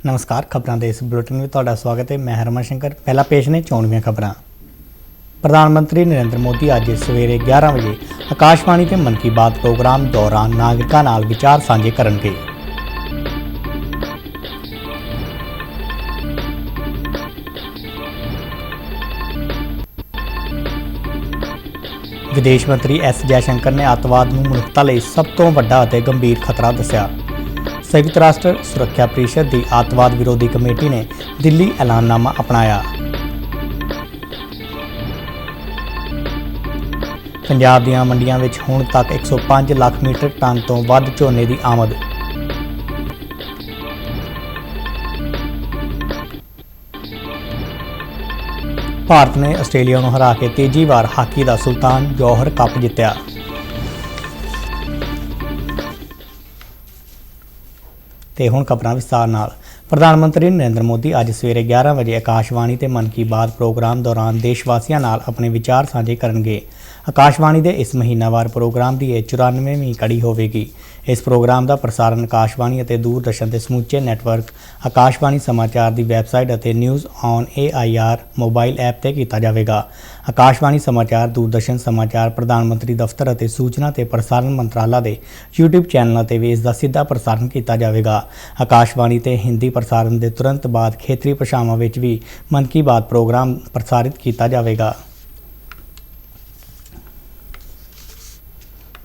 नमस्कार। खबरों के इस बुलेटिन में तुहाडा स्वागत है। मैं हरमन शंकर। पहला पेश ने चोणवीं खबरां। प्रधानमंत्री नरेंद्र मोदी अज सवेरे 11 बजे आकाशवाणी के मन की बात प्रोग्राम दौरान नागरिकों नाल विचार साझे करनगे। विदेश मंत्री एस जयशंकर ने अतवाद नूं मनुखता लई सब तो वड्डा अते गंभीर खतरा दस्सिया। संयुक्त राष्ट्र सुरक्षा परिषद की अतवाद विरोधी कमेटी ने दिल्ली ऐलाननामा अपनाया। पंजाब दीआं मंडियां विच हुण तक 105 लाख मीट्रिक टन तो वध झोने की आमद। भारत ने आस्ट्रेलिया को हरा के तीजी बार हाकी का सुल्तान जौहर कप जितया। ते हुण खबरां विस्तार नाल। प्रधानमंत्री नरेंद्र मोदी अज सवेरे 11 बजे आकाशवाणी ते मन की बात प्रोग्राम दौरान देशवासियों नाल अपने विचार साझे करनगे। आकाशवाणी के इस महीनावार प्रोग्राम की यह 94वीं कड़ी होगी। इस प्रोग्राम का प्रसारण आकाशवाणी और दूरदर्शन के समूचे नैटवर्क, आकाशवाणी समाचार की वैबसाइट और news on AIR mobile app से किया जाएगा। आकाशवाणी समाचार, दूरदर्शन समाचार, प्रधानमंत्री दफ्तर और सूचना ते प्रसारण मंत्रालय के YouTube चैनलों पर भी इसका सीधा प्रसारण किया जाएगा। आकाशवाणी ते हिंदी प्रसारण के तुरंत बाद खेतरी भाषावां विच भी मन की बात प्रोग्राम प्रसारित किया जाएगा।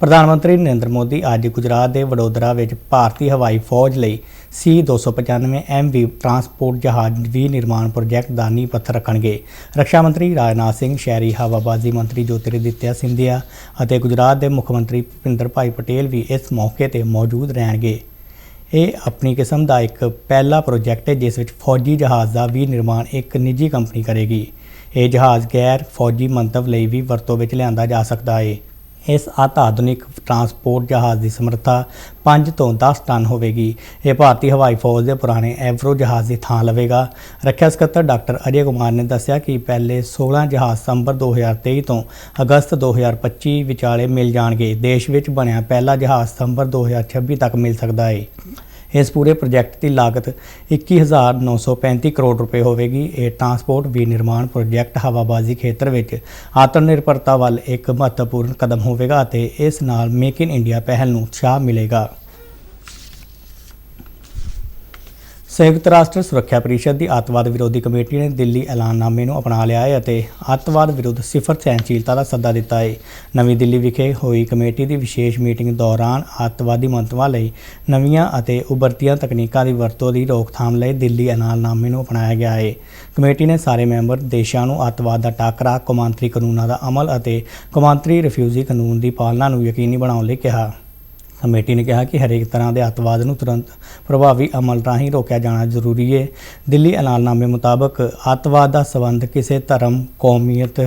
प्रधानमंत्री नरेंद्र मोदी अज गुजरात के वडोदरा में भारतीय हवाई फौज लई C-295 MV ट्रांसपोर्ट जहाज विनिर्माण प्रोजैक्ट का नींह पत्थर रखणगे। रक्षा मंत्री राजनाथ सिंह, शहरी हवाबाजी मंत्री ज्योतिरादित्य सिंधिया और गुजरात के मुख्यमंत्री भुपिंदर भाई पटेल भी इस मौके पर मौजूद रहेंगे। ये अपनी किस्म का एक पहला प्रोजैक्ट है जिस विच फौजी जहाज़ का विनिर्माण एक निजी कंपनी करेगी। ये जहाज़ गैर फौजी मंतव लई भी वरतों विच लिआंदा जा सकता है। इस अत्याधुनिक ट्रांसपोर्ट जहाज़ की समर्था 5 तो 10 टन होगी। यह भारतीय हवाई फौज के पुराने एवरो जहाज़ की थां लवेगा। रक्षा सकत्तर डॉक्टर अजय कुमार ने दस्सिया कि पहले 16 जहाज़ सितंबर 2023 तो अगस्त 2025 विचाले मिल जाएंगे। देश में बनया पहला जहाज़ सितंबर 2026 तक मिल सकता है। इस पूरे प्रोजैक्ट की लागत 21,935 करोड़ रुपए होगी। ये ट्रांसपोर्ट विनिर्माण प्रोजैक्ट हवाबाजी खेत्र में आत्मनिर्भरता वाल एक महत्वपूर्ण कदम होगा और इस नाल मेक इन इंडिया पहल नूं उत्साह मिलेगा। संयुक्त राष्ट्र सुरक्षा परिषद की अतवाद विरोधी कमेटी ने दिल्ली ऐलाननामे को अपना लिया है और अतवाद विरुद्ध सिफर सहनशीलता का सद्दा दिता है। नवी दिल्ली विखे हुई कमेटी की विशेष मीटिंग दौरान अतवादी मंतवां लई नवीं और उभरतियां तकनीकों की वरतों की रोकथाम लई दिल्ली ऐलाननामे को अपनाया गया है। कमेटी ने सारे मैंबर देशों को अतवाद का टाकरा, कौमांतरी कानूनों का अमल और कौमांतरी रिफ्यूजी कानून की पालना को यकीनी बनाने लई कहा। कमेटी ने कहा कि हरेक तरह के अतवाद को तुरंत प्रभावी अमल राही रोकया जाना जरूरी है। दिल्ली ऐलाननामे मुताबक अतवाद का संबंध किसी धर्म, कौमीयत,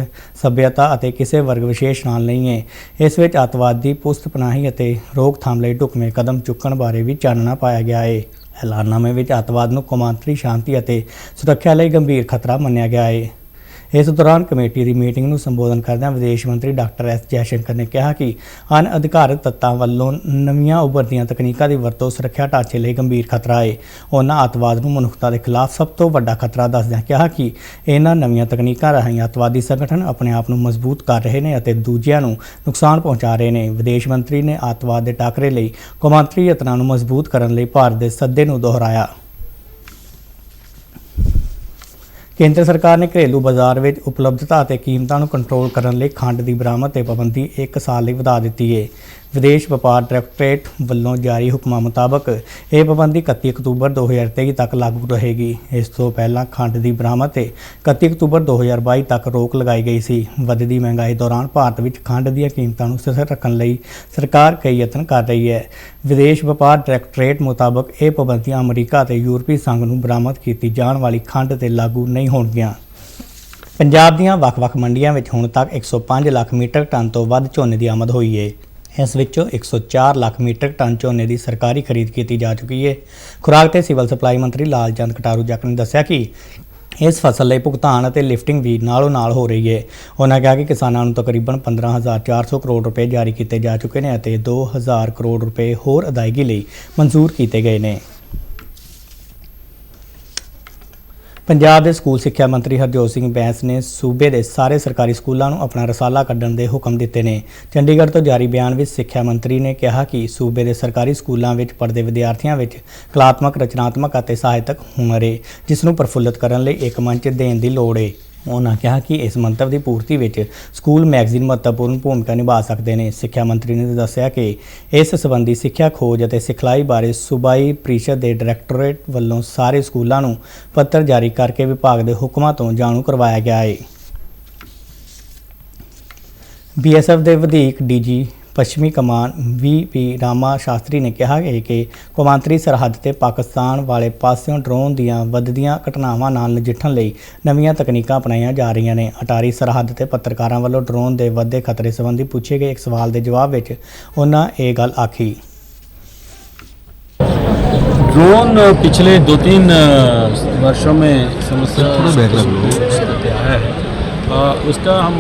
सभ्यता और किसी वर्ग विशेष नाल नहीं है। इस विच अतवाद की पुस्तपनाही और रोकथाम लई ढुकवें कदम चुकण बारे भी चानना पाया गया है। ऐलाननामे विच अतवाद को कौमांतरी शांति और सुरक्षा लई गंभीर खतरा मन्निया गया है। इस दौरान कमेटी की मीटिंग को संबोधन करदे विदेश मंत्री डॉक्टर एस जयशंकर ने कहा कि अनअधिकारत तत्वों वालों नवीं उभरती तकनीकों की वरतों सुरक्षा ढांचे लिए गंभीर खतरा है। उन्होंने अतवाद को मनुखता के खिलाफ सब तो वड्डा खतरा दसदियां कहा कि इन्हां नवीं तकनीकों राहीं अतवादी संगठन अपने आप को मजबूत कर रहे हैं और दूजियां नूं नुकसान पहुँचा रहे हैं। विदेश मंत्री ने अतवाद के टाकरे लिए कौमांतरी यत्नां नूं मजबूत करने लई भारत के सद्दे नूं दोहराया। केंद्र सरकार ने घरेलू बाजार में उपलब्धता और कीमतों को कंट्रोल करने लई खंड की बरामद ते पाबंदी 1 साल लई वधा दी है। विदेश व्यापार डायरैक्टरेट वालों जारी हुक्मां मुताबक यह पाबंदी 31 अक्तूबर 2023 तक लागू रहेगी। इस तो पहला खंड की बरामद से 31 अक्तूबर 2022 तक रोक लगाई गई सी। वधदी महंगाई दौरान भारत में खंड दी कीमतों को स्थिर रखने लई सरकार कई यत्न कर रही है। विदेश व्यापार डायरैक्टरेट मुताबक यह पाबंदियां अमरीका और यूरोपीय संघ में बरामद की जाने वाली खंड से लागू नहीं होणगीਆਂ। पंजाब दीआं ਵੱਖ-ਵੱਖ मंडियां में हुण तक 105 लाख मीट्रिक टन तो वध झोने की आमद हुई है। इस विचों 104 लाख मीट्रिक टन झोने की सरकारी खरीद की जा चुकी है। खुराक ते सिविल सप्लाई मंत्री लाल चंद कटारू जट ने दस्सिया कि इस फसल ਲਈ भुगतान ਅਤੇ लिफ्टिंग भी नालों नाल हो रही है। उन्होंने कहा कि किसानों को तकरीबन 15,400 करोड़ रुपए जारी किए जा चुके हैं और 2,000 करोड़ रुपए होर अदायगी ਲਈ मंजूर किए गए हैं। ਪੰਜਾਬ ਦੇ ਸਕੂਲ ਸਿੱਖਿਆ ਮੰਤਰੀ ਹਰਜੋਤ ਸਿੰਘ ਬੈਂਸ ਨੇ ਸੂਬੇ ਦੇ ਸਾਰੇ ਸਰਕਾਰੀ ਸਕੂਲਾਂ ਨੂੰ ਆਪਣਾ ਰਸਾਲਾ ਕੱਢਣ ਦੇ ਹੁਕਮ ਦਿੱਤੇ ਨੇ। ਚੰਡੀਗੜ੍ਹ ਤੋਂ ਜਾਰੀ ਬਿਆਨ ਵਿੱਚ ਸਿੱਖਿਆ ਮੰਤਰੀ ਨੇ ਕਿਹਾ ਕਿ ਸੂਬੇ ਦੇ ਸਰਕਾਰੀ ਸਕੂਲਾਂ ਵਿੱਚ ਪੜ੍ਹਦੇ ਵਿਦਿਆਰਥੀਆਂ ਵਿੱਚ ਕਲਾਤਮਕ, ਰਚਨਾਤਮਕ ਅਤੇ ਸਾਹਿਤਕ ਹੁਨਰ ਹੈ, ਜਿਸ ਨੂੰ ਪ੍ਰਫੁੱਲਤ ਕਰਨ ਲਈ ਇੱਕ ਮੰਚ ਦੇਣ ਦੀ ਲੋੜ ਹੈ। ਉਨ੍ਹਾਂ ਕਿਹਾ ਕਿ ਇਸ ਮੰਤਵ ਦੀ ਪੂਰਤੀ ਵਿੱਚ ਸਕੂਲ ਮੈਗਜ਼ੀਨ ਮਹੱਤਵਪੂਰਨ ਭੂਮਿਕਾ ਨਿਭਾ ਸਕਦੇ ਨੇ। ਸਿੱਖਿਆ ਮੰਤਰੀ ਨੇ ਦੱਸਿਆ ਕਿ ਇਸ ਸੰਬੰਧੀ ਸਿੱਖਿਆ ਖੋਜ ਅਤੇ ਸਿਖਲਾਈ ਬਾਰੇ ਸੂਬਾਈ ਪ੍ਰੀਸ਼ਦ ਦੇ ਡਾਇਰੈਕਟੋਰੇਟ ਵੱਲੋਂ ਸਾਰੇ ਸਕੂਲਾਂ ਨੂੰ ਪੱਤਰ ਜਾਰੀ ਕਰਕੇ ਵਿਭਾਗ ਦੇ ਹੁਕਮਾਂ ਤੋਂ ਜਾਣੂ ਕਰਵਾਇਆ ਗਿਆ ਹੈ। BSF ਦੇ ਵਧੀਕ DG ਪੱਛਮੀ ਕਮਾਨ VP ਰਾਮਾ ਸ਼ਾਸਤਰੀ ਨੇ ਕਿਹਾ ਹੈ ਕਿ ਕੌਮਾਂਤਰੀ ਸਰਹੱਦ ਤੇ ਪਾਕਿਸਤਾਨ ਵਾਲੇ ਪਾਸਿਓਂ ਡਰੋਨ ਦੀਆਂ ਵੱਧਦੀਆਂ ਘਟਨਾਵਾਂ ਨਾਲ ਨਜਿੱਠਣ ਲਈ ਨਵੀਆਂ ਤਕਨੀਕਾਂ ਅਪਣਾਈਆਂ ਜਾ ਰਹੀਆਂ ਨੇ। ਅਟਾਰੀ ਸਰਹੱਦ ਤੇ ਪੱਤਰਕਾਰਾਂ ਵੱਲੋਂ ਡਰੋਨ ਦੇ ਵੱਧਦੇ ਖਤਰੇ ਸੰਬੰਧੀ ਪੁੱਛੇ ਗਏ ਇੱਕ ਸਵਾਲ ਦੇ ਜਵਾਬ ਵਿੱਚ ਉਹਨਾਂ ਇਹ ਗੱਲ ਆਖੀ। ड्रोन पिछले 2-3 वर्षों में समस्या है। उसका हम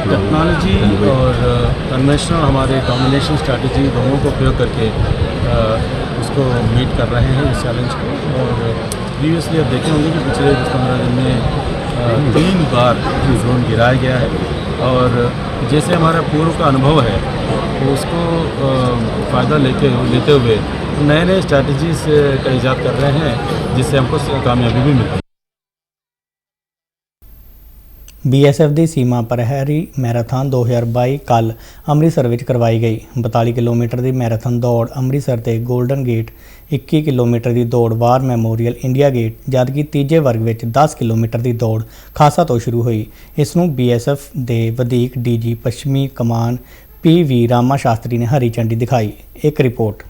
टेक्नोलॉजी और कन्वेंशनल हमारे कॉम्बिनेशन स्ट्रैटेजी दोनों को प्रयोग करके उसको मीट कर रहे हैं इस चैलेंज को। और प्रीवियसली आप देखे होंगे कि पिछले 10-15 दिन में 3 बार ड्रोन गिराया गया है। और जैसे हमारा पूर्व का अनुभव है तो उसको फ़ायदा लेते हुए नए नए स्ट्रैटेजीज का ईजाद कर रहे हैं, जिससे हमको कामयाबी भी मिलती है। BSF ਦੀ ਸੀਮਾ ਪ੍ਰਹਿਰੀ ਮੈਰਾਥਨ 2022 ਕੱਲ ਅੰਮ੍ਰਿਤਸਰ ਵਿੱਚ ਕਰਵਾਈ ਗਈ। 42 ਕਿਲੋਮੀਟਰ ਦੀ ਮੈਰਾਥਨ ਦੌੜ ਅੰਮ੍ਰਿਤਸਰ ਤੇ ਗੋਲਡਨ ਗੇਟ, 21 ਕਿਲੋਮੀਟਰ ਦੀ ਦੌੜ ਵਾਰ ਮੈਮੋਰੀਅਲ ਇੰਡੀਆ ਗੇਟ, ਜਦਕਿ ਤੀਜੇ ਵਰਗ ਵਿੱਚ 10 ਕਿਲੋਮੀਟਰ ਦੀ ਦੌੜ ਖਾਸਾ ਤੋਂ ਸ਼ੁਰੂ ਹੋਈ। ਇਸ ਨੂੰ BSF ਦੇ ਵਧੀਕ DG ਪੱਛਮੀ ਕਮਾਨ PV ਰਾਮਾ ਸ਼ਾਸਤਰੀ ਨੇ ਹਰੀ ਝੰਡੀ ਦਿਖਾਈ। ਇੱਕ ਰਿਪੋਰਟ।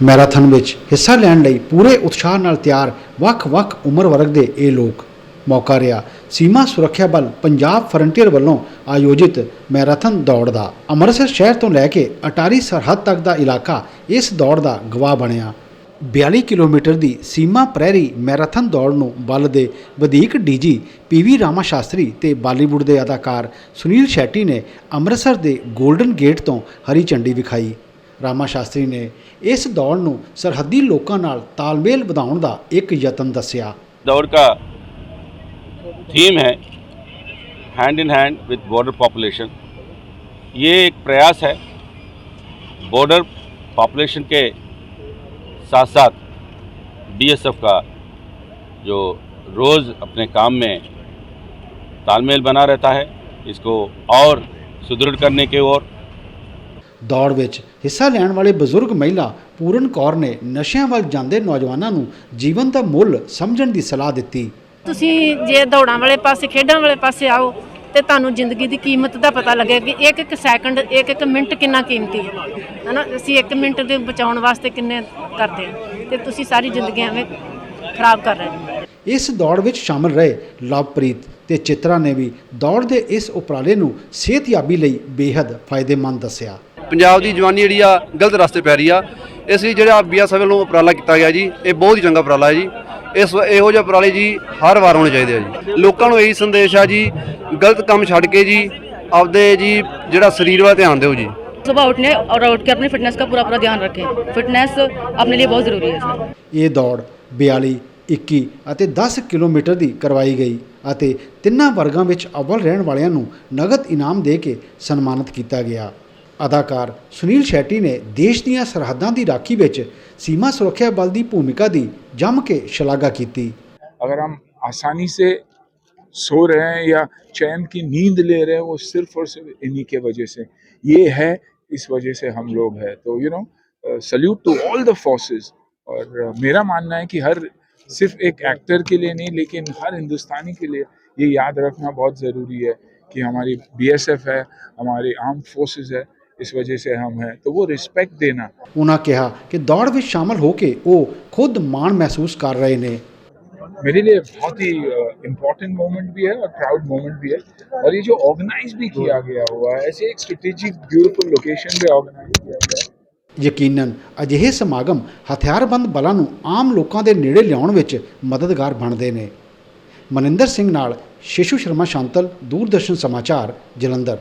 ਮੈਰਾਥਨ ਵਿੱਚ ਹਿੱਸਾ ਲੈਣ ਲਈ ਪੂਰੇ ਉਤਸ਼ਾਹ ਨਾਲ ਤਿਆਰ ਵੱਖ-ਵੱਖ ਉਮਰ ਵਰਗ ਦੇ ਇਹ ਲੋਕ। ਮੌਕਾ ਰਿਹਾ ਸੀਮਾ ਸੁਰੱਖਿਆ ਬਲ ਪੰਜਾਬ ਫਰੰਟੀਅਰ ਵੱਲੋਂ ਆਯੋਜਿਤ ਮੈਰਾਥਨ ਦੌੜ ਦਾ। ਅੰਮ੍ਰਿਤਸਰ ਸ਼ਹਿਰ ਤੋਂ ਲੈ ਕੇ ਅਟਾਰੀ ਸਰਹੱਦ ਤੱਕ ਦਾ ਇਲਾਕਾ ਇਸ ਦੌੜ ਦਾ ਗਵਾਹ ਬਣਿਆ। 42 ਕਿਲੋਮੀਟਰ ਦੀ ਸੀਮਾ ਪ੍ਰਹਿਰੀ ਮੈਰਾਥਨ ਦੌੜ ਨੂੰ ਬਲ ਦੇ ਵਧੀਕ DG PV ਰਾਮਾ ਸ਼ਾਸਤਰੀ ਤੇ ਬਾਲੀਵੁੱਡ ਦੇ ਅਦਾਕਾਰ ਸੁਨੀਲ ਸ਼ੈਟੀ ਨੇ ਅੰਮ੍ਰਿਤਸਰ ਦੇ ਗੋਲਡਨ ਗੇਟ ਤੋਂ ਹਰੀ ਝੰਡੀ ਵਿਖਾਈ। ਰਾਮਾ ਸ਼ਾਸਤਰੀ ਨੇ ਇਸ ਦੌੜ ਨੂੰ ਸਰਹੱਦੀ ਲੋਕਾਂ ਨਾਲ ਤਾਲਮੇਲ ਵਧਾਉਣ ਦਾ ਇੱਕ ਯਤਨ ਦੱਸਿਆ। दौड़ का थीम है hand in hand with border population. ये एक प्रयास है बॉर्डर पॉपुलेशन के साथ साथ BSF का जो रोज़ अपने काम में तालमेल बना रहता है, इसको और सुदृढ़ करने की ओर। ਦੌੜ ਵਿੱਚ ਹਿੱਸਾ ਲੈਣ ਵਾਲੇ ਬਜ਼ੁਰਗ ਮਹਿਲਾ ਪੂਰਨ ਕੌਰ ਨੇ ਨਸ਼ਿਆਂ ਵੱਲ ਜਾਂਦੇ ਨੌਜਵਾਨਾਂ ਨੂੰ ਜੀਵਨ ਦਾ ਮੁੱਲ ਸਮਝਣ ਦੀ ਸਲਾਹ ਦਿੱਤੀ। ਤੁਸੀਂ ਜੇ ਦੌੜਾਂ ਵਾਲੇ ਪਾਸੇ, ਖੇਡਾਂ ਵਾਲੇ ਪਾਸੇ ਆਓ ਤੇ ਤੁਹਾਨੂੰ ਜ਼ਿੰਦਗੀ ਦੀ ਕੀਮਤ ਦਾ ਪਤਾ ਲੱਗੇਗਾ ਕਿ ਇੱਕ ਇੱਕ ਸੈਕਿੰਡ, ਇੱਕ ਇੱਕ ਮਿੰਟ ਕਿੰਨਾ ਕੀਮਤੀ ਹੈ ਨਾ। ਅਸੀਂ 1 ਮਿੰਟ ਦੇ ਬਚਾਉਣ ਵਾਸਤੇ ਕਿੰਨੇ ਕਰਦੇ ਹਾਂ ਤੇ ਤੁਸੀਂ ਸਾਰੀ ਜ਼ਿੰਦਗੀ ਐਵੇਂ ਖਰਾਬ ਕਰ ਰਹੇ ਹੋ। ਇਸ ਦੌੜ ਵਿੱਚ ਸ਼ਾਮਲ ਰਹੇ ਲਵਪ੍ਰੀਤ ਤੇ ਚਿਤਰਾ ਨੇ ਵੀ ਦੌੜ ਦੇ ਇਸ ਉਪਰਾਲੇ ਨੂੰ ਸਿਹਤਯਾਬੀ ਲਈ ਬੇहद ਫਾਇਦੇਮੰਦ ਦੱਸਿਆ। ਪੰਜਾਬ ਦੀ ਜਵਾਨੀ ਜਿਹੜੀ ਆ ਗਲਤ ਰਸਤੇ ਪੈ ਰਹੀ ਆ, ਇਸ ਲਈ ਜਿਹੜਾ BSF ਵੱਲੋਂ ਉਪਰਾਲਾ ਕੀਤਾ ਗਿਆ ਜੀ, ਇਹ ਬਹੁਤ ਹੀ ਚੰਗਾ ਉਪਰਾਲਾ ਹੈ ਜੀ। ਇਹੋ ਜਿਹੇ ਉਪਰਾਲੇ ਜੀ ਹਰ ਵਾਰ ਹੋਣੇ ਚਾਹੀਦੇ ਆ ਜੀ। ਲੋਕਾਂ ਨੂੰ ਇਹੀ ਸੰਦੇਸ਼ ਆ ਜੀ, ਗਲਤ ਕੰਮ ਛੱਡ ਕੇ ਜੀ ਆਪਦੇ ਜੀ ਜਿਹੜਾ ਸਰੀਰ ਵੱਲ ਧਿਆਨ ਦਿਓ ਜੀ। सुबह उठने और उठ के अपनी फिटनेस का पूरा ध्यान रखें। फिटनेस अपने लिए बहुत ज़रूरी है सर। ਇਹ ਦੌੜ 42, 21 ਅਤੇ 10 ਕਿਲੋਮੀਟਰ ਦੀ ਕਰਵਾਈ ਗਈ ਅਤੇ ਤਿੰਨਾਂ ਵਰਗਾਂ ਵਿੱਚ ਅਵਲ ਰਹਿਣ ਵਾਲਿਆਂ ਨੂੰ ਨਗਦ ਇਨਾਮ ਦੇ ਕੇ ਸਨਮਾਨਿਤ ਕੀਤਾ ਗਿਆ। ਅਦਾਕਾਰ ਸੁਨੀਲ ਸ਼ੈਟੀ ਨੇ ਦੇਸ਼ ਦੀਆਂ ਸਰਹੱਦਾਂ ਦੀ ਰਾਖੀ ਵਿੱਚ ਸੀਮਾ ਸੁਰੱਖਿਆ ਬਲ ਦੀ ਭੂਮਿਕਾ ਦੀ ਜੰਮ ਕੇ ਸ਼ਲਾਘਾ ਕੀਤੀ। अगर हम आसानी से सो रहे हैं या चैन की नींद ले रहे हैं, वो सिर्फ और सिर्फ इन्हीं के वजह से ये है, इस वजह से हम लोग हैं। तो salute to all the forces. और मेरा मानना है कि हर सिर्फ एक एक्टर के लिए नहीं, लेकिन हर हिंदुस्तानी के लिए ये याद रखना बहुत ज़रूरी है कि हमारी BSF है, हमारी आर्म फोर्सेस है, इस वजह से हम हैं, तो वो रिस्पेक्ट देना। ਉਹਨਾਂ ਕਿਹਾ ਕਿ ਦੌੜ ਵਿੱਚ ਸ਼ਾਮਲ ਹੋ ਕੇ ਉਹ ਖੁਦ ਮਾਣ ਮਹਿਸੂਸ ਕਰ ਰਹੇ ਨੇ। मेरे लिए बहुत ही इम्पोर्टेंट मोमेंट भी है और प्राउड मोमेंट भी है। और ये जो ऑर्गेनाइज भी किया गया हुआ है, ऐसे एक स्ट्रेटेजिक ब्यूटीफुल लोकेशन पे ऑर्गेनाइज किया गया है। ਯਕੀਨਨ ਅਜਿਹੇ ਸਮਾਗਮ ਹਥਿਆਰਬੰਦ ਬਲਾਂ ਨੂੰ ਆਮ ਲੋਕਾਂ ਦੇ ਨੇੜੇ ਲਿਆਉਣ ਵਿੱਚ ਮਦਦਗਾਰ ਬਣਦੇ ਨੇ। ਮਨਿੰਦਰ ਸਿੰਘ ਨਾਲ ਸ਼ਿਸ਼ੂ ਸ਼ਰਮਾ ਸ਼ਾਂਤਲ, ਦੂਰਦਰਸ਼ਨ ਸਮਾਚਾਰ, ਜਲੰਧਰ।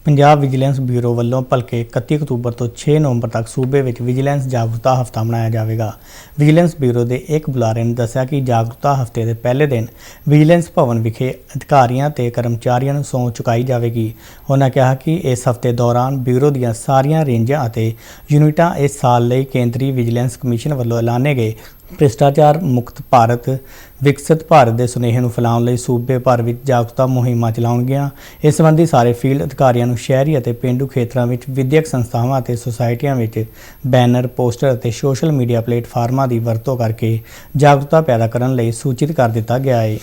ਪੰਜਾਬ ਵਿਜੀਲੈਂਸ ਬਿਊਰੋ ਵੱਲੋਂ ਭਲਕੇ 31 ਅਕਤੂਬਰ ਤੋਂ 6 ਨਵੰਬਰ ਤੱਕ ਸੂਬੇ ਵਿੱਚ ਵਿਜੀਲੈਂਸ ਜਾਗਰੂਕਤਾ ਹਫ਼ਤਾ ਮਨਾਇਆ ਜਾਵੇਗਾ। ਵਿਜੀਲੈਂਸ ਬਿਊਰੋ ਦੇ ਇੱਕ ਬੁਲਾਰੇ ਨੇ ਦੱਸਿਆ ਕਿ ਜਾਗਰੂਕਤਾ ਹਫ਼ਤੇ ਦੇ ਪਹਿਲੇ ਦਿਨ ਵਿਜੀਲੈਂਸ ਭਵਨ ਵਿਖੇ ਅਧਿਕਾਰੀਆਂ ਤੇ ਕਰਮਚਾਰੀਆਂ ਨੂੰ ਸਹੁੰ ਚੁਕਾਈ ਜਾਵੇਗੀ। ਉਹਨਾਂ ਕਿਹਾ ਕਿ ਇਸ ਹਫ਼ਤੇ ਦੌਰਾਨ ਬਿਊਰੋ ਦੀਆਂ ਸਾਰੀਆਂ ਰੇਂਜਾਂ ਅਤੇ ਯੂਨਿਟਾਂ ਇਸ ਸਾਲ ਲਈ ਕੇਂਦਰੀ ਵਿਜੀਲੈਂਸ ਕਮਿਸ਼ਨ ਵੱਲੋਂ ਐਲਾਨੇ ਗਏ ਭ੍ਰਿਸ਼ਟਾਚਾਰ ਮੁਕਤ ਭਾਰਤ ਵਿਕਸਿਤ ਭਾਰਤ ਦੇ ਸੁਨੇਹੇ ਨੂੰ ਫੈਲਾਉਣ ਲਈ ਸੂਬੇ ਭਰ ਵਿੱਚ ਜਾਗਰੂਕਤਾ ਮੁਹਿੰਮਾਂ ਚਲਾਉਣਗੀਆਂ। ਇਸ ਸੰਬੰਧੀ ਸਾਰੇ ਫੀਲਡ ਅਧਿਕਾਰੀਆਂ ਨੂੰ ਸ਼ਹਿਰੀ ਅਤੇ ਪੇਂਡੂ ਖੇਤਰਾਂ ਵਿੱਚ ਵਿਦਿਅਕ ਸੰਸਥਾਵਾਂ ਅਤੇ ਸੁਸਾਇਟੀਆਂ ਵਿੱਚ ਬੈਨਰ, ਪੋਸਟਰ ਅਤੇ ਸੋਸ਼ਲ ਮੀਡੀਆ ਪਲੇਟਫਾਰਮਾਂ ਦੀ ਵਰਤੋਂ ਕਰਕੇ ਜਾਗਰੂਕਤਾ ਪੈਦਾ ਕਰਨ ਲਈ ਸੂਚਿਤ ਕਰ ਦਿੱਤਾ ਗਿਆ ਹੈ।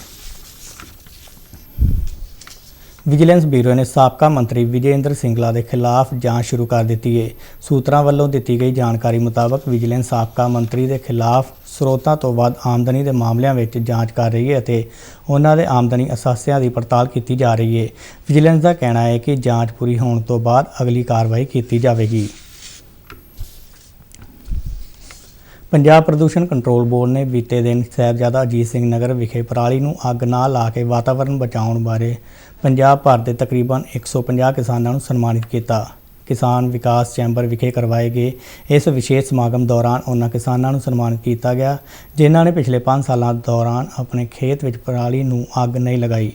ਵਿਜੀਲੈਂਸ ਬਿਊਰੋ ਨੇ ਸਾਬਕਾ ਮੰਤਰੀ ਵਿਜੇ ਇੰਦਰ ਸਿੰਗਲਾ ਦੇ ਖਿਲਾਫ ਜਾਂਚ ਸ਼ੁਰੂ ਕਰ ਦਿੱਤੀ ਹੈ। ਸੂਤਰਾਂ ਵੱਲੋਂ ਦਿੱਤੀ ਗਈ ਜਾਣਕਾਰੀ ਮੁਤਾਬਕ ਵਿਜੀਲੈਂਸ ਸਾਬਕਾ ਮੰਤਰੀ ਦੇ ਖਿਲਾਫ ਸਰੋਤਾਂ ਤੋਂ ਵੱਧ ਆਮਦਨੀ ਦੇ ਮਾਮਲਿਆਂ ਵਿੱਚ ਜਾਂਚ ਕਰ ਰਹੀ ਹੈ ਅਤੇ ਉਹਨਾਂ ਦੇ ਆਮਦਨੀ ਅਸਾਸਿਆਂ ਦੀ ਪੜਤਾਲ ਕੀਤੀ ਜਾ ਰਹੀ ਹੈ। ਵਿਜੀਲੈਂਸ ਦਾ ਕਹਿਣਾ ਹੈ ਕਿ ਜਾਂਚ ਪੂਰੀ ਹੋਣ ਤੋਂ ਬਾਅਦ ਅਗਲੀ ਕਾਰਵਾਈ ਕੀਤੀ ਜਾਵੇਗੀ। ਪੰਜਾਬ ਪ੍ਰਦੂਸ਼ਣ ਕੰਟਰੋਲ ਬੋਰਡ ਨੇ ਬੀਤੇ ਦਿਨ ਸਾਹਿਬਜ਼ਾਦਾ ਅਜੀਤ ਸਿੰਘ ਨਗਰ ਵਿਖੇ ਪਰਾਲੀ ਨੂੰ ਅੱਗ ਨਾ ਲਾ ਕੇ ਵਾਤਾਵਰਣ ਬਚਾਉਣ ਬਾਰੇ ਪੰਜਾਬ ਭਰ ਦੇ ਤਕਰੀਬਨ 150 ਕਿਸਾਨਾਂ ਨੂੰ ਸਨਮਾਨਿਤ ਕੀਤਾ। ਕਿਸਾਨ ਵਿਕਾਸ ਚੈਂਬਰ ਵਿਖੇ ਕਰਵਾਏ ਗਏ ਇਸ ਵਿਸ਼ੇਸ਼ ਸਮਾਗਮ ਦੌਰਾਨ ਉਹਨਾਂ ਕਿਸਾਨਾਂ ਨੂੰ ਸਨਮਾਨਿਤ ਕੀਤਾ ਗਿਆ ਜਿਨ੍ਹਾਂ ਨੇ ਪਿਛਲੇ 5 ਸਾਲਾਂ ਦੌਰਾਨ ਆਪਣੇ ਖੇਤ ਵਿੱਚ ਪਰਾਲੀ ਨੂੰ ਅੱਗ ਨਹੀਂ ਲਗਾਈ।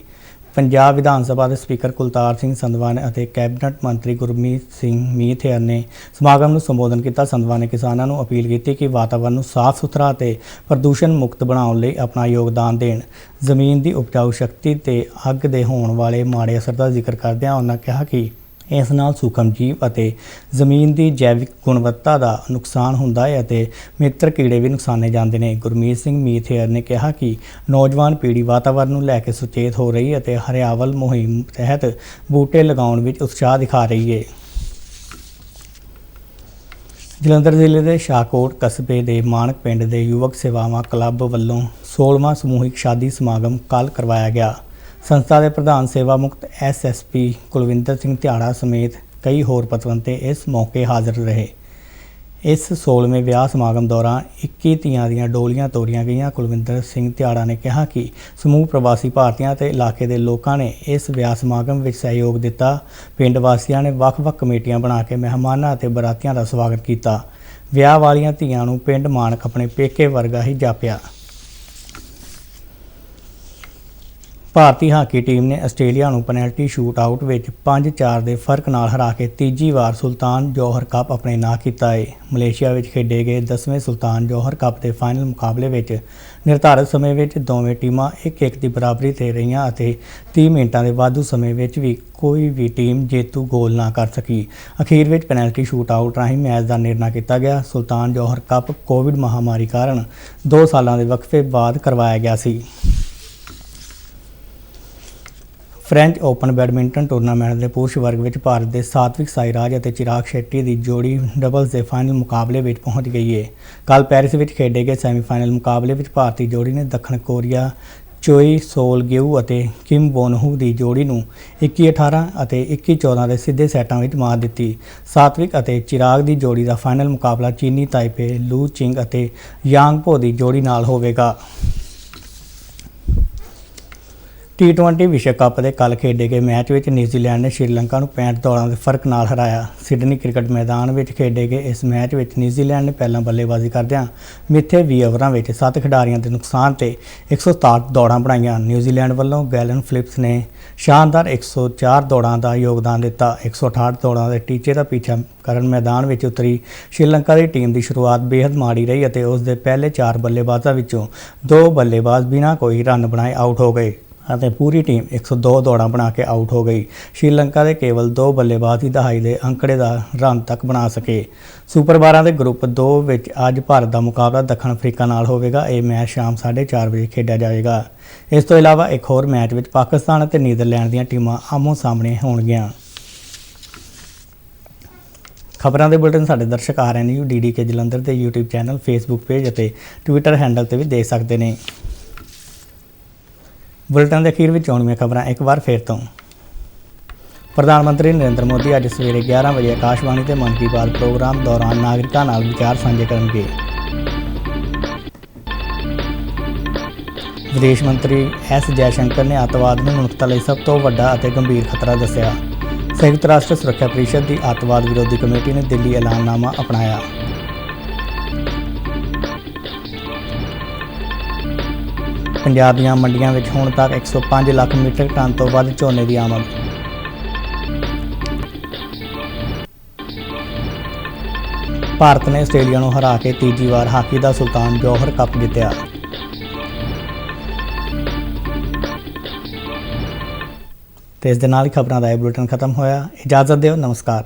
ਪੰਜਾਬ ਵਿਧਾਨ ਸਭਾ ਦੇ ਸਪੀਕਰ ਕੁਲਤਾਰ ਸਿੰਘ ਸੰਧਵਾ ਨੇ ਅਤੇ ਕੈਬਨਿਟ ਮੰਤਰੀ ਗੁਰਮੀਤ ਸਿੰਘ ਮੀਥੇਰ ਨੇ ਸਮਾਗਮ ਨੂੰ ਸੰਬੋਧਨ ਕੀਤਾ। ਸੰਧਵਾ ਨੇ ਕਿਸਾਨਾਂ ਨੂੰ ਅਪੀਲ ਕੀਤੀ ਕਿ ਵਾਤਾਵਰਣ ਨੂੰ ਸਾਫ਼ ਸੁਥਰਾ ਅਤੇ ਪ੍ਰਦੂਸ਼ਣ ਮੁਕਤ ਬਣਾਉਣ ਲਈ ਆਪਣਾ ਯੋਗਦਾਨ ਦੇਣ। ਜ਼ਮੀਨ ਦੀ ਉਪਜਾਊ ਸ਼ਕਤੀ ਤੇ ਅੱਗ ਦੇ ਹੋਣ ਵਾਲੇ ਮਾੜੇ ਅਸਰ ਦਾ ਜ਼ਿਕਰ ਕਰਦਿਆਂ ਉਹਨਾਂ ਕਿਹਾ ਕਿ ਇਸ ਨਾਲ ਸੂਖਮ ਜੀਵ ਅਤੇ ਜ਼ਮੀਨ ਦੀ ਜੈਵਿਕ ਗੁਣਵੱਤਾ ਦਾ ਨੁਕਸਾਨ ਹੁੰਦਾ ਹੈ ਅਤੇ ਮਿੱਤਰ ਕੀੜੇ ਵੀ ਨੁਕਸਾਨੇ ਜਾਂਦੇ ਨੇ। ਗੁਰਮੀਤ ਸਿੰਘ ਮੀਥੇਰ ਨੇ ਕਿਹਾ ਕਿ ਨੌਜਵਾਨ ਪੀੜ੍ਹੀ ਵਾਤਾਵਰਣ ਨੂੰ ਲੈ ਕੇ ਸੁਚੇਤ ਹੋ ਰਹੀ ਹੈ ਅਤੇ ਹਰਿਆਵਲ ਮੁਹਿੰਮ ਤਹਿਤ ਬੂਟੇ ਲਗਾਉਣ ਵਿੱਚ ਉਤਸ਼ਾਹ ਦਿਖਾ ਰਹੀ ਹੈ। ਜਲੰਧਰ ਜ਼ਿਲ੍ਹੇ ਦੇ ਸ਼ਾਹਕੋਟ ਕਸਬੇ ਦੇ ਮਾਨਕ ਪਿੰਡ ਦੇ ਯੁਵਕ ਸੇਵਾਵਾਂ ਕਲੱਬ ਵੱਲੋਂ 16ਵਾਂ ਸਮੂਹਿਕ ਸ਼ਾਦੀ ਸਮਾਗਮ ਕੱਲ੍ਹ ਕਰਵਾਇਆ ਗਿਆ। ਸੰਸਥਾ ਦੇ ਪ੍ਰਧਾਨ ਸੇਵਾ ਮੁਕਤ SSP ਕੁਲਵਿੰਦਰ ਸਿੰਘ ਧਿਆੜਾ ਸਮੇਤ ਕਈ ਹੋਰ ਪਤਵੰਤੇ ਇਸ ਮੌਕੇ ਹਾਜ਼ਰ ਰਹੇ। ਇਸ 16ਵੇਂ ਵਿਆਹ ਸਮਾਗਮ ਦੌਰਾਨ 21 ਧੀਆਂ ਦੀਆਂ ਡੋਲੀਆਂ ਤੋਰੀਆਂ ਗਈਆਂ। ਕੁਲਵਿੰਦਰ ਸਿੰਘ ਧਿਆੜਾ ਨੇ ਕਿਹਾ ਕਿ ਸਮੂਹ ਪ੍ਰਵਾਸੀ ਭਾਰਤੀਆਂ ਤੇ ਇਲਾਕੇ ਦੇ ਲੋਕਾਂ ਨੇ ਇਸ ਵਿਆਹ ਸਮਾਗਮ ਵਿੱਚ ਸਹਿਯੋਗ ਦਿੱਤਾ। ਪਿੰਡ ਵਾਸੀਆਂ ਨੇ ਵੱਖ-ਵੱਖ ਕਮੇਟੀਆਂ ਬਣਾ ਕੇ ਮਹਿਮਾਨਾਂ ਅਤੇ ਬਰਾਤੀਆਂ ਦਾ ਸਵਾਗਤ ਕੀਤਾ। ਵਿਆਹ ਵਾਲੀਆਂ ਧੀਆਂ ਨੂੰ ਪਿੰਡ ਮਾਨਕ ਆਪਣੇ ਪੇਕੇ ਵਰਗਾ ਹੀ ਜਾਪਿਆ। ਭਾਰਤੀ ਹਾਕੀ ਟੀਮ ਨੇ ਆਸਟ੍ਰੇਲੀਆ ਨੂੰ ਪੈਨਲਟੀ ਸ਼ੂਟ ਆਊਟ ਵਿੱਚ 5-4 ਦੇ ਫਰਕ ਨਾਲ ਹਰਾ ਕੇ ਤੀਜੀ ਵਾਰ ਸੁਲਤਾਨ ਜੌਹਰ ਕੱਪ ਆਪਣੇ ਨਾਂ ਕੀਤਾ ਹੈ। ਮਲੇਸ਼ੀਆ ਵਿੱਚ ਖੇਡੇ ਗਏ 10ਵੇਂ ਸੁਲਤਾਨ ਜੌਹਰ ਕੱਪ ਦੇ ਫਾਈਨਲ ਮੁਕਾਬਲੇ ਵਿੱਚ ਨਿਰਧਾਰਤ ਸਮੇਂ ਵਿੱਚ ਦੋਵੇਂ ਟੀਮਾਂ 1-1 ਦੀ ਬਰਾਬਰੀ ਤੇ ਰਹੀਆਂ ਅਤੇ 30 ਮਿੰਟਾਂ ਦੇ ਵਾਧੂ ਸਮੇਂ ਵਿੱਚ ਵੀ ਕੋਈ ਵੀ ਟੀਮ ਜੇਤੂ ਗੋਲ ਨਾ ਕਰ ਸਕੀ। ਅਖੀਰ ਵਿੱਚ ਪੈਨਲਟੀ ਸ਼ੂਟ ਆਊਟ ਰਾਹੀਂ ਮੈਚ ਦਾ ਨਿਰਣਾ ਕੀਤਾ ਗਿਆ। ਸੁਲਤਾਨ ਜੌਹਰ ਕੱਪ ਕੋਵਿਡ ਮਹਾਮਾਰੀ ਕਾਰਨ 2 ਸਾਲਾਂ ਦੇ ਵਕਫੇ ਬਾਅਦ ਕਰਵਾਇਆ ਗਿਆ ਸੀ। ਫ੍ਰੈਂਚ ਓਪਨ ਬੈਡਮਿੰਟਨ ਟੂਰਨਾਮੈਂਟ ਦੇ ਪੁਰਸ਼ ਵਰਗ ਵਿੱਚ ਭਾਰਤ ਦੇ ਸਾਤਵਿਕ ਸਾਈਰਾਜ ਅਤੇ ਚਿਰਾਗ ਸ਼ੈੱਟੀ ਦੀ ਜੋੜੀ ਡਬਲਜ਼ ਦੇ ਫਾਈਨਲ ਮੁਕਾਬਲੇ ਵਿੱਚ ਪਹੁੰਚ ਗਈ ਹੈ। ਕੱਲ੍ਹ ਪੈਰਿਸ ਵਿੱਚ ਖੇਡੇ ਗਏ ਸੈਮੀਫਾਈਨਲ ਮੁਕਾਬਲੇ ਵਿੱਚ ਭਾਰਤੀ ਜੋੜੀ ਨੇ ਦੱਖਣ ਕੋਰੀਆ ਚੋਈ ਸੋਲ ਗਿਊ ਅਤੇ ਕਿਮ ਬੋਨਹੂ ਦੀ ਜੋੜੀ ਨੂੰ 21-18 ਅਤੇ 21-14 ਦੇ ਸਿੱਧੇ ਸੈਟਾਂ ਵਿੱਚ ਮਾਤ ਦਿੱਤੀ। ਸਾਤਵਿਕ ਅਤੇ ਚਿਰਾਗ ਦੀ ਜੋੜੀ ਦਾ ਫਾਈਨਲ ਮੁਕਾਬਲਾ ਚੀਨੀ ਤਾਈਪੇ ਲੂ ਚਿੰਗ ਅਤੇ ਯਾਂਗ ਭੋ ਦੀ ਜੋੜੀ ਨਾਲ ਹੋਵੇਗਾ। T20 ਵਿਸ਼ਵ ਕੱਪ ਦੇ ਕੱਲ੍ਹ ਖੇਡੇ ਗਏ ਮੈਚ ਵਿੱਚ ਨਿਊਜ਼ੀਲੈਂਡ ਨੇ ਸ਼੍ਰੀਲੰਕਾ ਨੂੰ 65 ਦੌੜਾਂ ਦੇ ਫਰਕ ਨਾਲ ਹਰਾਇਆ। ਸਿਡਨੀ ਕ੍ਰਿਕਟ ਮੈਦਾਨ ਵਿੱਚ ਖੇਡੇ ਗਏ ਇਸ ਮੈਚ ਵਿੱਚ ਨਿਊਜ਼ੀਲੈਂਡ ਨੇ ਪਹਿਲਾਂ ਬੱਲੇਬਾਜ਼ੀ ਕਰਦਿਆਂ ਮਿੱਥੇ 20 ਓਵਰਾਂ ਵਿੱਚ 7 ਖਿਡਾਰੀਆਂ ਦੇ ਨੁਕਸਾਨ ਤੇ 167 ਦੌੜਾਂ ਬਣਾਈਆਂ। ਨਿਊਜ਼ੀਲੈਂਡ ਵੱਲੋਂ ਗੈਲਨ ਫਿਲਿਪਸ ਨੇ ਸ਼ਾਨਦਾਰ 104 ਦੌੜਾਂ ਦਾ ਯੋਗਦਾਨ ਦਿੱਤਾ। 168 ਦੌੜਾਂ ਦੇ ਟੀਚੇ ਦਾ ਪਿੱਛਾ ਕਰਨ ਮੈਦਾਨ ਵਿੱਚ ਉਤਰੀ ਸ਼੍ਰੀਲੰਕਾ ਦੀ ਟੀਮ ਦੀ ਸ਼ੁਰੂਆਤ ਬੇहद ਮਾੜੀ ਰਹੀ ਅਤੇ ਉਸ ਦੇ ਪਹਿਲੇ 4 ਬੱਲੇਬਾਜ਼ਾਂ ਵਿੱਚੋਂ 2 ਬੱਲੇਬਾਜ਼ ਬਿਨਾਂ ਕੋਈ ਰਨ ਬਣਾਏ ਆਊਟ ਹੋ ਗਏ ਅਤੇ ਪੂਰੀ ਟੀਮ 102 ਦੌੜਾਂ ਬਣਾ ਕੇ ਆਊਟ ਹੋ ਗਈ। ਸ਼੍ਰੀਲੰਕਾ ਦੇ ਕੇਵਲ 2 ਬੱਲੇਬਾਜ਼ ਹੀ ਦਹਾਈ ਦੇ ਅੰਕੜੇ ਦਾ ਰਨ ਤੱਕ ਬਣਾ ਸਕੇ। ਸੁਪਰ 12 ਦੇ ਗਰੁੱਪ 2 ਵਿੱਚ ਅੱਜ ਭਾਰਤ ਦਾ ਮੁਕਾਬਲਾ ਦੱਖਣ ਅਫਰੀਕਾ ਨਾਲ ਹੋਵੇਗਾ। ਇਹ ਮੈਚ ਸ਼ਾਮ 4:30 ਵਜੇ ਖੇਡਿਆ ਜਾਵੇਗਾ। ਇਸ ਤੋਂ ਇਲਾਵਾ ਇੱਕ ਹੋਰ ਮੈਚ ਵਿੱਚ ਪਾਕਿਸਤਾਨ ਅਤੇ ਨੀਦਰਲੈਂਡ ਦੀਆਂ ਟੀਮਾਂ ਆਮੋ ਸਾਹਮਣੇ ਹੋਣਗੀਆਂ। ਖਬਰਾਂ ਦੇ ਬੁਲਟਨ ਸਾਡੇ ਦਰਸ਼ਕ RNU DDK ਜਲੰਧਰ ਦੇ YouTube ਚੈਨਲ, Facebook ਪੇਜ ਅਤੇ Twitter ਹੈਂਡਲ ਤੇ ਵੀ ਦੇਖ ਸਕਦੇ ਨੇ। ਬੁਲਟਨ ਦੇ ਅਖੀਰ ਵਿੱਚ ਆਉਣੀਆਂ ਖਬਰਾਂ ਇੱਕ ਵਾਰ ਫਿਰ ਤੋਂ। ਪ੍ਰਧਾਨ ਮੰਤਰੀ ਨਰਿੰਦਰ ਮੋਦੀ ਅੱਜ ਸਵੇਰੇ 11 ਵਜੇ ਆਕਾਸ਼ਵਾਣੀ ਤੇ ਮਨ ਕੀ ਬਾਤ ਪ੍ਰੋਗਰਾਮ ਦੌਰਾਨ ਨਾਗਰਿਕਾਂ ਨਾਲ ਵਿਚਾਰ ਸਾਂਝੇ ਕਰਨਗੇ। ਵਿਦੇਸ਼ ਮੰਤਰੀ S ਜੈਸ਼ੰਕਰ ਨੇ ਅੱਤਵਾਦ ਨੂੰ ਮਨੁੱਖਤਾ ਲਈ ਸਭ ਤੋਂ ਵੱਡਾ ਅਤੇ ਗੰਭੀਰ ਖਤਰਾ ਦੱਸਿਆ। ਸੰਯੁਕਤ ਰਾਸ਼ਟਰ ਸੁਰੱਖਿਆ ਪਰਿਸ਼ਦ ਦੀ ਅੱਤਵਾਦ ਵਿਰੋਧੀ ਕਮੇਟੀ ਨੇ ਦਿੱਲੀ ਐਲਾਨਨਾਮਾ ਅਪਣਾਇਆ। ਪੰਜਾਬ ਦੀਆਂ ਮੰਡੀਆਂ ਵਿੱਚ ਹੁਣ ਤੱਕ 105 ਲੱਖ ਮੀਟ੍ਰਿਕ ਟਨ ਤੋਂ ਵੱਧ ਝੋਨੇ ਦੀ ਆਮਦ। ਭਾਰਤ ਨੇ ਆਸਟ੍ਰੇਲੀਆ ਨੂੰ ਹਰਾ ਕੇ ਤੀਜੀ ਵਾਰ ਹਾਕੀ ਦਾ ਸੁਲਤਾਨ ਜੌਹਰ ਕੱਪ ਜਿੱਤਿਆ। ਤੇ ਇਸ ਦੇ ਨਾਲ ਹੀ ਖਬਰਾਂ ਦਾ ਇਹ ਬੁਲੇਟਿਨ ਖਤਮ ਹੋਇਆ। ਇਜਾਜ਼ਤ ਦਿਓ, ਨਮਸਕਾਰ।